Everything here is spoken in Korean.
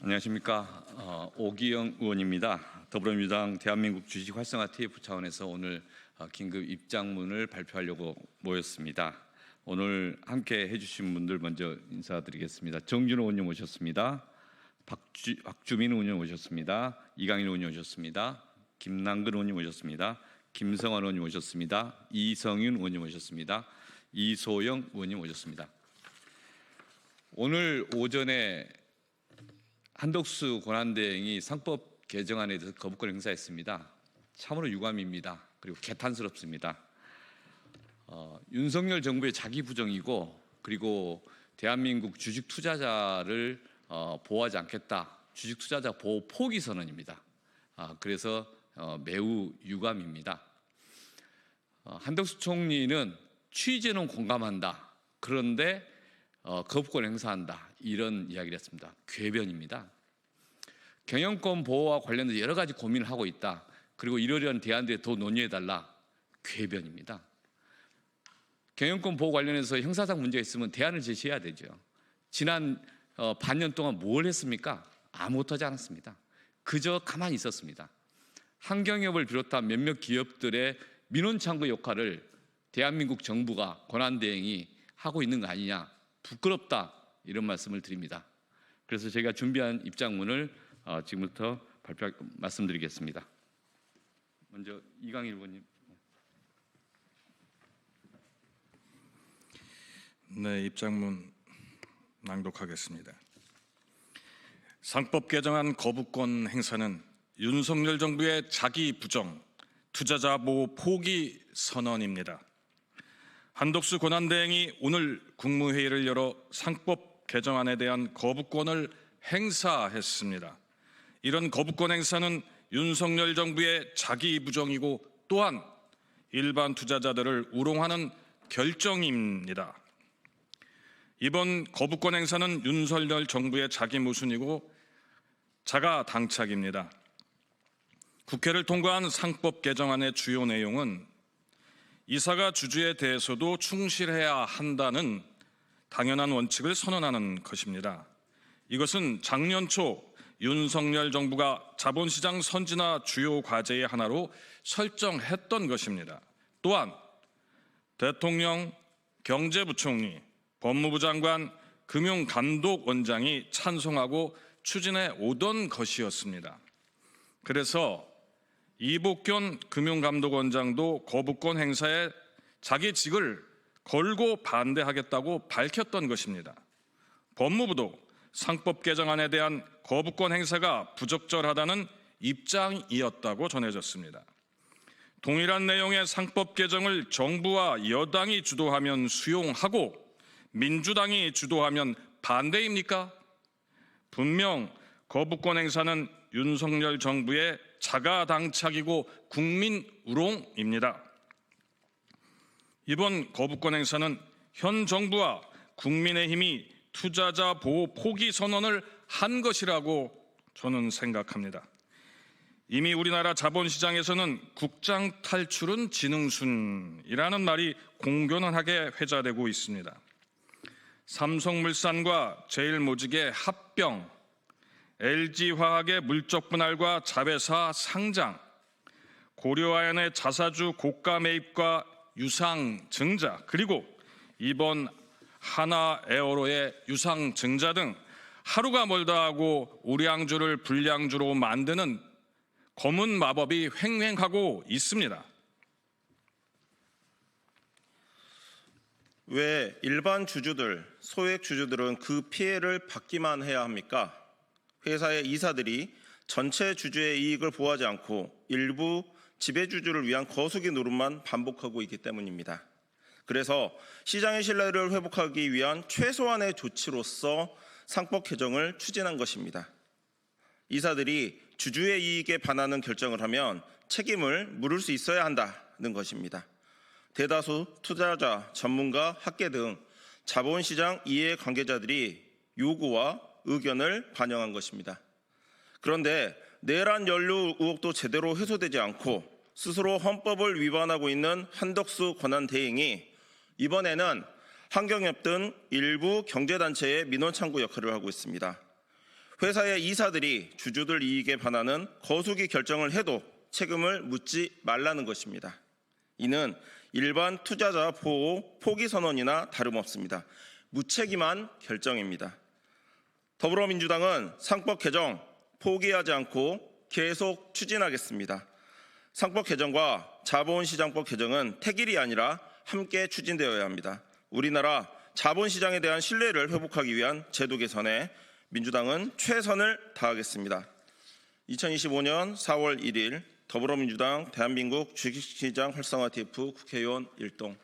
안녕하십니까. 오기영 의원입니다. 더불어민주당 대한민국 주식 활성화 TF 차원에서 오늘 긴급 입장문을 발표하려고 모였습니다. 오늘 함께 해주신 분들 먼저 인사드리겠습니다. 정준호 의원님 오셨습니다. 박주민 의원님 오셨습니다. 이강인 의원님 오셨습니다. 김남근 의원님 오셨습니다. 김성환 의원님 오셨습니다. 이성윤 의원님 오셨습니다. 이소영 의원님 오셨습니다. 오늘 오전에 한덕수 권한대행이 상법 개정안에 대해서 거부권 행사했습니다. 참으로 유감입니다. 그리고 개탄스럽습니다. 윤석열 정부의 자기 부정이고 그리고 대한민국 주식 투자자를 보호하지 않겠다. 주식 투자자 보호 포기 선언입니다. 그래서 매우 유감입니다. 한덕수 총리는 취지는 공감한다. 그런데 거부권 행사한다. 이런 이야기를 했습니다. 궤변입니다. 경영권 보호와 관련해서 여러 가지 고민을 하고 있다. 그리고 이러려는 대안들에 더 논의해달라. 궤변입니다. 경영권 보호 관련해서 형사상 문제가 있으면 대안을 제시해야 되죠. 지난 반년 동안 뭘 했습니까? 아무것도 하지 않았습니다. 그저 가만히 있었습니다. 한경협을 비롯한 몇몇 기업들의 민원 창구 역할을 대한민국 정부가 권한대행이 하고 있는 거 아니냐. 부끄럽다. 이런 말씀을 드립니다. 그래서 제가 준비한 입장문을 지금부터 말씀드리겠습니다. 먼저 이강일 의원님. 네, 입장문 낭독하겠습니다. 상법 개정안 거부권 행사는 윤석열 정부의 자기 부정, 투자자 보호 포기 선언입니다. 한덕수 권한대행이 오늘 국무회의를 열어 상법 개정안에 대한 거부권을 행사했습니다. 이런 거부권 행사는 윤석열 정부의 자기 부정이고 또한 일반 투자자들을 우롱하는 결정입니다. 이번 거부권 행사는 윤석열 정부의 자기 모순이고 자가 당착입니다. 국회를 통과한 상법 개정안의 주요 내용은 이사가 주주에 대해서도 충실해야 한다는 당연한 원칙을 선언하는 것입니다. 이것은 작년 초 윤석열 정부가 자본시장 선진화 주요 과제의 하나로 설정했던 것입니다. 또한 대통령, 경제부총리, 법무부 장관, 금융감독원장이 찬성하고 추진해 오던 것이었습니다. 그래서 이복균 금융감독원장도 거부권 행사에 자기 직을 걸고 반대하겠다고 밝혔던 것입니다. 법무부도 상법 개정안에 대한 거부권 행사가 부적절하다는 입장이었다고 전해졌습니다. 동일한 내용의 상법 개정을 정부와 여당이 주도하면 수용하고 민주당이 주도하면 반대입니까? 분명 거부권 행사는 윤석열 정부의 자가당착이고 국민 우롱입니다. 이번 거부권 행사는 현 정부와 국민의힘이 투자자 보호 포기 선언을 한 것이라고 저는 생각합니다. 이미 우리나라 자본시장에서는 국장 탈출은 지능순이라는 말이 공견하게 회자되고 있습니다. 삼성물산과 제일모직의 합병, LG화학의 물적 분할과 자회사 상장, 고려아연의 자사주 고가 매입과 유상 증자, 그리고 이번 하나에어로의 유상 증자 등 하루가 멀다 하고 우량주를 불량주로 만드는 검은 마법이 횡행하고 있습니다. 왜 일반 주주들, 소액 주주들은 그 피해를 받기만 해야 합니까? 회사의 이사들이 전체 주주의 이익을 보호하지 않고 일부 지배주주를 위한 거수기 노릇만 반복하고 있기 때문입니다. 그래서 시장의 신뢰를 회복하기 위한 최소한의 조치로서 상법 개정을 추진한 것입니다. 이사들이 주주의 이익에 반하는 결정을 하면 책임을 물을 수 있어야 한다는 것입니다. 대다수 투자자, 전문가, 학계 등 자본시장 이해관계자들이 요구와 의견을 반영한 것입니다. 그런데 내란 연루 의혹도 제대로 해소되지 않고 스스로 헌법을 위반하고 있는 한덕수 권한대행이 이번에는 한경협 등 일부 경제단체의 민원 창구 역할을 하고 있습니다. 회사의 이사들이 주주들 이익에 반하는 거수기 결정을 해도 책임을 묻지 말라는 것입니다. 이는 일반 투자자 보호 포기 선언이나 다름없습니다. 무책임한 결정입니다. 더불어민주당은 상법 개정 포기하지 않고 계속 추진하겠습니다. 상법 개정과 자본시장법 개정은 택일이 아니라 함께 추진되어야 합니다. 우리나라 자본시장에 대한 신뢰를 회복하기 위한 제도 개선에 민주당은 최선을 다하겠습니다. 2025년 4월 1일 더불어민주당 대한민국 주식시장 활성화 TF 국회의원 일동